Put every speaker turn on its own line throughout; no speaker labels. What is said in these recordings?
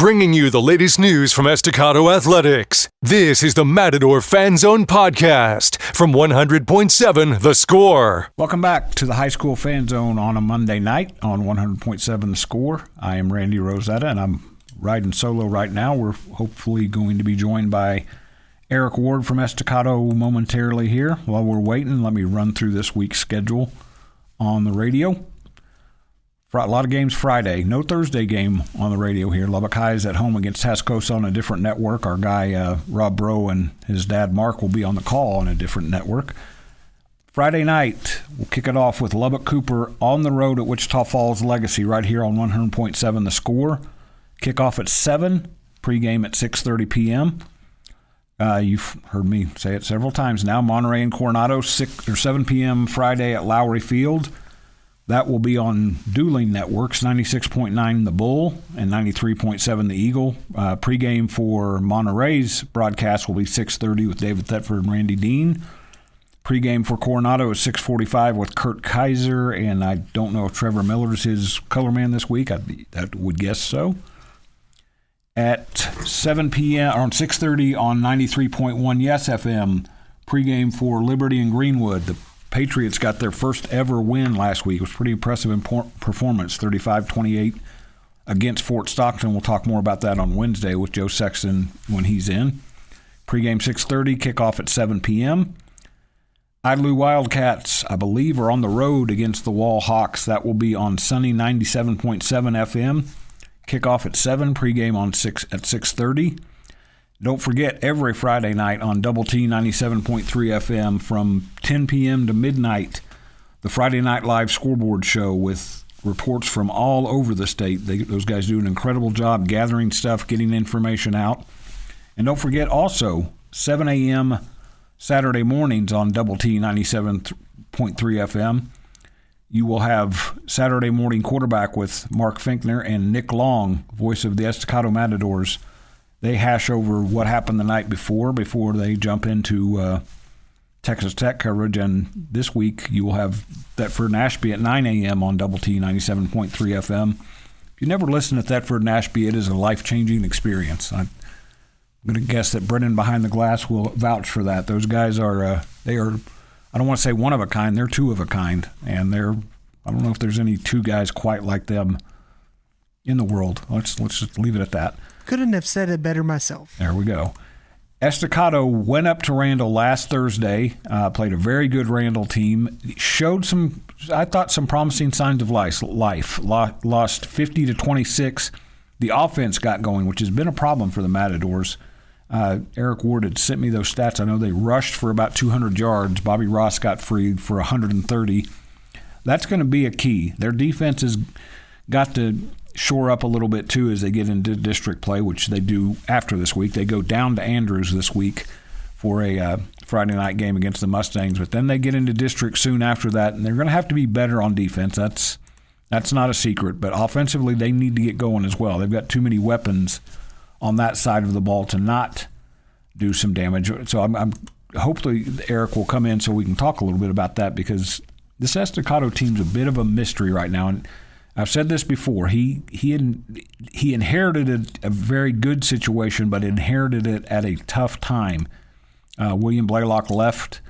bringing you the latest news from Estacado Athletics. This is the Matador Fan Zone podcast from 100.7 The Score.
Welcome back to the High School Fan Zone on a Monday night on 100.7 The Score. I am Randy Rosetta, and I'm riding solo right now. We're hopefully going to be joined by Eric Ward from Estacado momentarily here. While we're waiting, let me run through this week's schedule on the radio. A lot of games Friday. No Thursday game on the radio here. Lubbock High is at home against Tascosa on a different network. Our guy Rob Bro and his dad Mark will be on the call on a different network. Friday night, we'll kick it off with Lubbock Cooper on the road at Wichita Falls Legacy right here on 100.7 The Score. Kickoff at 7, pregame at 6:30 p.m. You've heard me say it several times now. Monterey and Coronado, 7 p.m. Friday at Lowry Field. That will be on Dueling Networks, 96.9 The Bull and 93.7 The Eagle. Pregame for Monterey's broadcast will be 6:30 with David Thetford and Randy Dean. Pregame for Coronado is 6:45 with Kurt Kaiser, and I don't know if Trevor Miller's his color man this week. I would guess so. At 7 p.m. or on 6:30 on 93.1 Yes FM, pregame for Liberty and Greenwood. The Patriots got their first ever win last week. It was pretty impressive performance, 35-28 against Fort Stockton. We'll talk more about that on Wednesday with Joe Sexton when he's in. Pregame 6:30, kickoff at 7 p.m. Idalou Wildcats, I believe, are on the road against the Wall Hawks. That will be on Sunny 97.7 FM. Kickoff at 7, pregame at 6:30. Don't forget, every Friday night on Double T 97.3 FM from 10 p.m. to midnight, the Friday Night Live Scoreboard Show with reports from all over the state. Those guys do an incredible job gathering stuff, getting information out. And don't forget also, 7 a.m. Saturday mornings on Double T 97.3 FM, you will have Saturday Morning Quarterback with Mark Finkner and Nick Long, voice of the Estacado Matadors. They hash over what happened the night before they jump into Texas Tech coverage. And this week you will have Thetford and Ashby at 9 a.m. on Double T 97.3 FM. If you never listen to Thetford and Ashby, it is a life-changing experience. I'm going to guess that Brennan behind the glass will vouch for that. Those guys are they are, I don't want to say one of a kind, they're two of a kind. And I don't know if there's any two guys quite like them in the world. Let's just leave it at that.
Couldn't have said it better myself.
There we go. Estacado went up to Randall last Thursday, played a very good Randall team, showed some promising signs of life. Lost 50-26. The offense got going, which has been a problem for the Matadors. Eric Ward had sent me those stats. I know they rushed for about 200 yards. Bobby Ross got freed for 130. That's going to be a key. Their defense has got to shore up a little bit too as they get into district play, which they do after this week. They go down to Andrews this week for a Friday night game against the Mustangs, but then they get into district soon after that, and they're going to have to be better on defense. That's not a secret, but offensively they need to get going as well. They've got too many weapons on that side of the ball to not do some damage. So I'm hopefully Eric will come in so we can talk a little bit about that, because this Estacado team's a bit of a mystery right now. And I've said this before. He inherited a very good situation, but inherited it at a tough time. William Blaylock left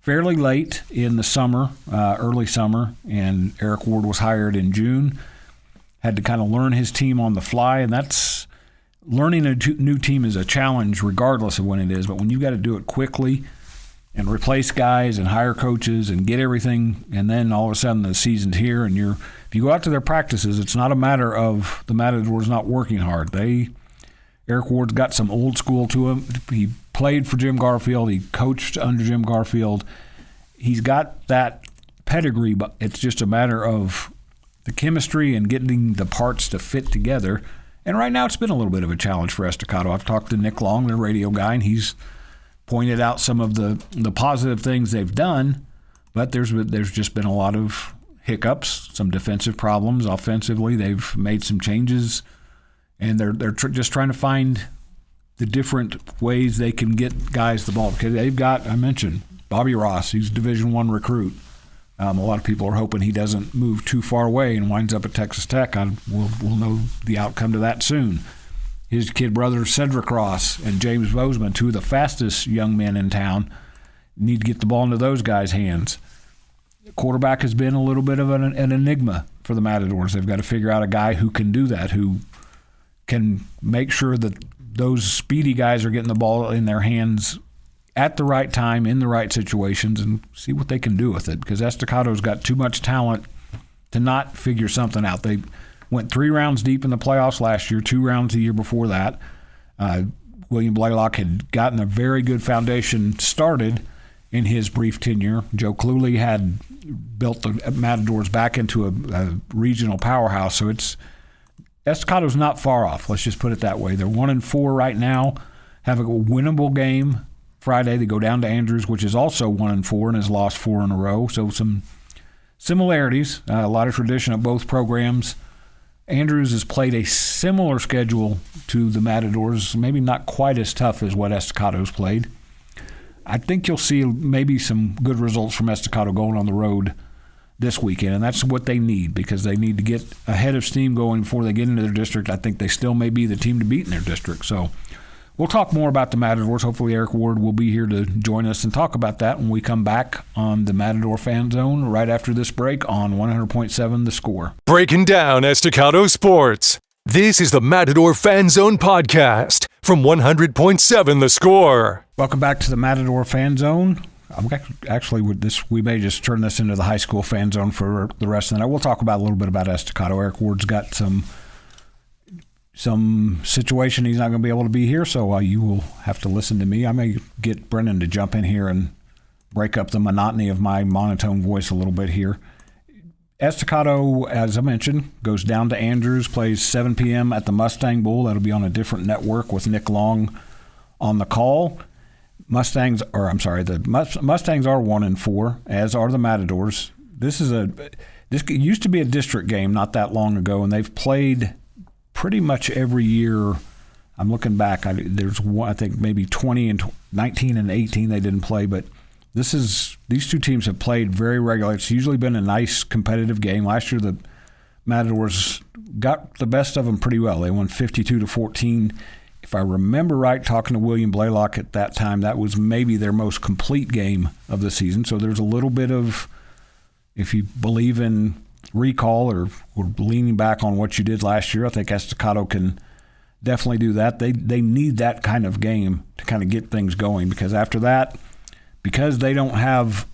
fairly late in the summer, early summer, and Eric Ward was hired in June. Had to kind of learn his team on the fly, and that's learning a new team is a challenge regardless of when it is. But when you got to do it quickly and replace guys and hire coaches and get everything, and then all of a sudden the season's here, and if you go out to their practices, it's not a matter of the Matadors not working hard. Eric Ward's got some old school to him. He played for Jim Garfield. He coached under Jim Garfield. He's got that pedigree, but it's just a matter of the chemistry and getting the parts to fit together. And right now it's been a little bit of a challenge for Estacado. I've talked to Nick Long, the radio guy, and he's pointed out some of the positive things they've done, but there's just been a lot of hiccups, some defensive problems. Offensively, they've made some changes, and they're just trying to find the different ways they can get guys the ball. Because they've got, I mentioned, Bobby Ross, he's a Division I recruit. A lot of people are hoping he doesn't move too far away and winds up at Texas Tech. We'll know the outcome to that soon. his kid brothers Cedric Ross and James Bozeman, two of the fastest young men in town, need to get the ball into those guys' hands. The quarterback has been a little bit of an enigma for the Matadors. They've got to figure out a guy who can do that, who can make sure that those speedy guys are getting the ball in their hands at the right time, in the right situations, and see what they can do with it, because Estacado's got too much talent to not figure something out. They went 3 rounds deep in the playoffs last year, 2 rounds the year before that. William Blaylock had gotten a very good foundation started in his brief tenure. Joe Cluley had built the Matadors back into a regional powerhouse, so Estacado's not far off. Let's just put it that way. They're 1-4 right now, have a winnable game Friday. They go down to Andrews, which is also 1-4 and has lost 4 in a row. So some similarities, a lot of tradition at both programs. Andrews has played a similar schedule to the Matadors, maybe not quite as tough as what Estacado's played. I think you'll see maybe some good results from Estacado going on the road this weekend, and that's what they need, because they need to get ahead of steam going before they get into their district. I think they still may be the team to beat in their district. So we'll talk more about the Matadors. Hopefully Eric Ward will be here to join us and talk about that when we come back on the Matador Fan Zone right after this break on 100.7 The Score.
Breaking down Estacado sports. This is the Matador Fan Zone podcast from 100.7 The Score.
Welcome back to the Matador Fan Zone. Actually, with this, we may just turn this into the high school fan zone for the rest of the night. We'll talk about a little bit about Estacado. Eric Ward's got some situation he's not going to be able to be here, so you will have to listen to me. I may get Brennan to jump in here and break up the monotony of my monotone voice a little bit here. Estacado, as I mentioned, goes down to Andrews, plays 7 p.m. at the Mustang Bowl. That'll be on a different network with Nick Long on the call. Mustangs are 1-4, as are the Matadors. This used to be a district game not that long ago, and they've played pretty much every year. I'm looking back. There's one, I think maybe 20 and 19 and 18 they didn't play, but these two teams have played very regularly. It's usually been a nice competitive game. Last year the Matadors got the best of them pretty well. They won 52-14. If I remember right, talking to William Blaylock at that time, that was maybe their most complete game of the season. So there's a little bit of, if you believe in recall or leaning back on what you did last year, I think Estacado can definitely do that. They need that kind of game to kind of get things going, because after that, because they don't have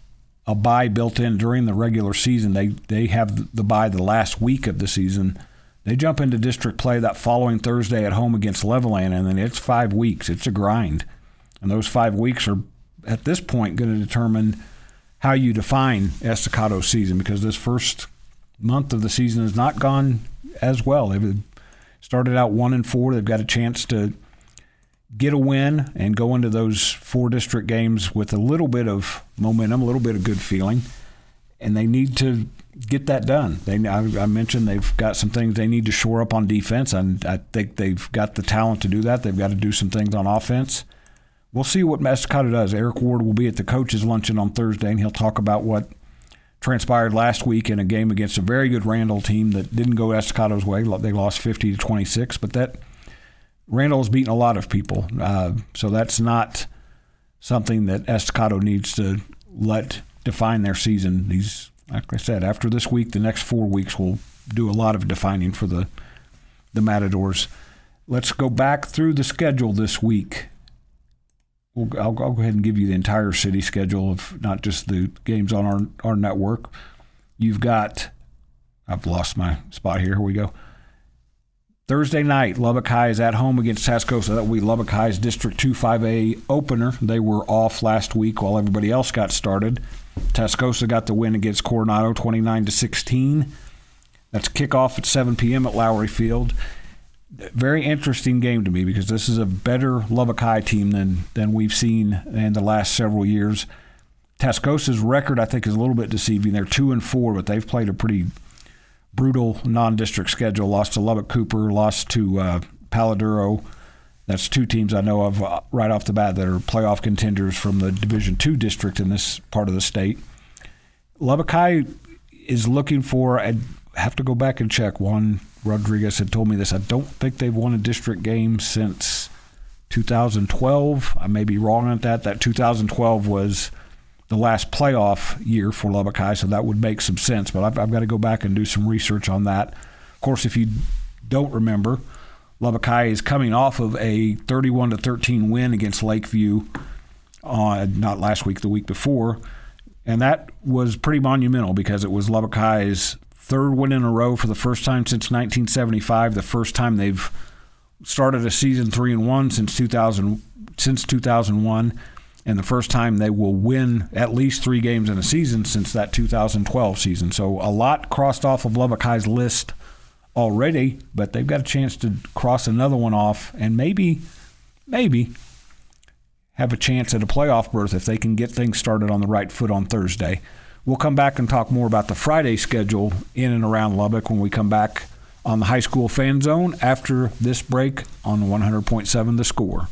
a bye built in during the regular season, they have the bye the last week of the season. They jump into district play that following Thursday at home against Levelland, and then it's 5 weeks. It's a grind. And those 5 weeks are, at this point, going to determine how you define Estacado's season, because this first month of the season has not gone as well. They've started out 1-4. They've got a chance to get a win and go into those 4 district games with a little bit of momentum, a little bit of good feeling, and they need to get that done. I mentioned they've got some things they need to shore up on defense, and I think they've got the talent to do that. They've got to do some things on offense. We'll see what Estacado does. Eric Ward will be at the coaches' luncheon on Thursday, and he'll talk about what transpired last week in a game against a very good Randall team that didn't go Estacado's way. They lost 50-26, but that Randall's beaten a lot of people, so that's not something that Estacado needs to let define their season. Like I said, after this week, the next 4 weeks will do a lot of defining for the Matadors. Let's go back through the schedule this week. I'll go ahead and give you the entire city schedule of not just the games on our network. You've got, I've lost my spot here. Here we go. Thursday night, Lubbock High is at home against Tascosa. That will be Lubbock High's District 2 5A opener. They were off last week while everybody else got started. Tascosa got the win against Coronado 29-16. That's kickoff at 7 p.m. at Lowry Field. Very interesting game to me, because this is a better Lubbock High team than we've seen in the last several years. Tascosa's record, I think, is a little bit deceiving. They're 2-4, but they've played a pretty brutal non-district schedule. Lost to Lubbock Cooper, lost to Paladuro. That's 2 teams I know of right off the bat that are playoff contenders from the Division II district in this part of the state. Lubbock High is looking for have to go back and check. Juan Rodriguez had told me this. I don't think they've won a district game since 2012. I may be wrong on that. That 2012 was the last playoff year for Lubbock High, so that would make some sense. But I've got to go back and do some research on that. Of course, if you don't remember, Lubbock High is coming off of a 31-13 win against Lakeview not last week, the week before. And that was pretty monumental because it was Lubbock High's third win in a row for the first time since 1975, the first time they've started a season 3-1 since 2001, and the first time they will win at least 3 games in a season since that 2012 season. So a lot crossed off of Lubbock High's list already, but they've got a chance to cross another one off and maybe have a chance at a playoff berth if they can get things started on the right foot on Thursday. We'll come back and talk more about the Friday schedule in and around Lubbock when we come back on the High School Fan Zone after this break on 100.7 The Score.